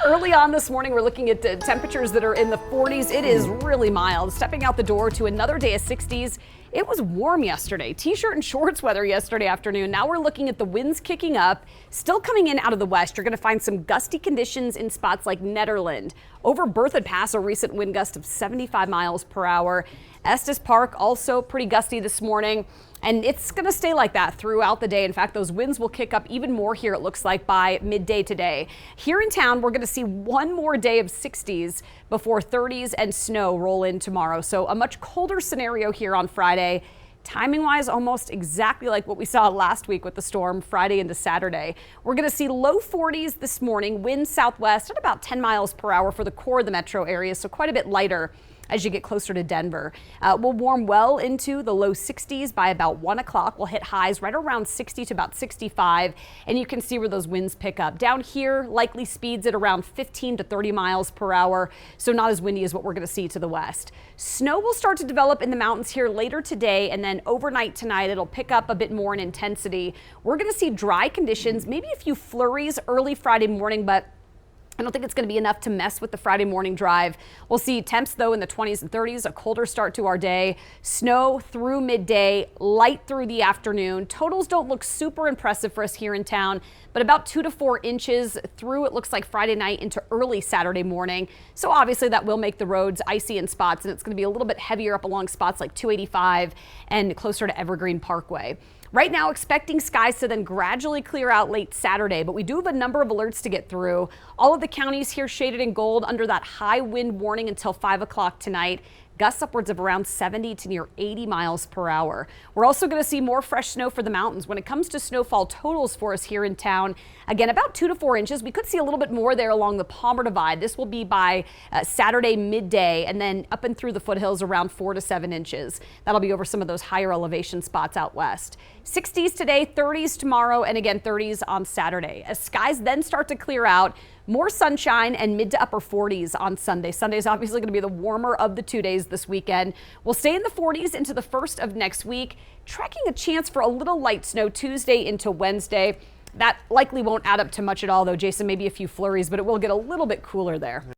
Early on this morning, we're looking at temperatures that are in the 40s. It is really mild. Stepping out the door to another day of 60s. It was warm yesterday. T-shirt and shorts weather yesterday afternoon. Now we're looking at the winds kicking up, still coming in out of the west. You're going to find some gusty conditions in spots like Nederland. Over Berthoud Pass, a recent wind gust of 75 miles per hour. Estes Park also pretty gusty this morning. And it's going to stay like that throughout the day. In fact, those winds will kick up even more here, it looks like, by midday today. Here in town, we're going to see one more day of 60s before 30s and snow roll in tomorrow. So a much colder scenario here on Friday. Timing-wise, almost exactly like what we saw last week with the storm Friday into Saturday. We're going to see low 40s this morning, wind southwest at about 10 miles per hour for the core of the metro area, so quite a bit lighter as you get closer to Denver. We'll warm well into the low 60s by about 1 o'clock. We'll hit highs right around 60 to about 65, and you can see where those winds pick up. Down here, likely speeds at around 15 to 30 miles per hour, so not as windy as what we're going to see to the west. Snow will start to develop in the mountains here later today, and then overnight tonight, it'll pick up a bit more in intensity. We're going to see dry conditions, maybe a few flurries early Friday morning, but I don't think it's going to be enough to mess with the Friday morning drive. We'll see temps, though, in the 20s and 30s, a colder start to our day. Snow through midday, light through the afternoon. Totals don't look super impressive for us here in town, but about 2 to 4 inches through, it looks like, Friday night into early Saturday morning. So obviously that will make the roads icy in spots, and it's going to be a little bit heavier up along spots like 285 and closer to Evergreen Parkway. Right now, expecting skies to then gradually clear out late Saturday, but we do have a number of alerts to get through. All of the counties here shaded in gold under that high wind warning until 5 o'clock tonight. Gusts upwards of around 70 to near 80 miles per hour. We're also going to see more fresh snow for the mountains. When it comes to snowfall totals for us here in town, again, about 2 to 4 inches. We could see a little bit more there along the Palmer Divide. This will be by Saturday midday, and then up and through the foothills around 4 to 7 inches. That'll be over some of those higher elevation spots out west. 60s today, 30s tomorrow, and again 30s on Saturday. As skies then start to clear out, more sunshine and mid to upper 40s on Sunday. Sunday is obviously going to be the warmer of the 2 days this weekend. We'll stay in the 40s into the first of next week, tracking a chance for a little light snow Tuesday into Wednesday. That likely won't add up to much at all, though, Jason, maybe a few flurries, but it will get a little bit cooler there.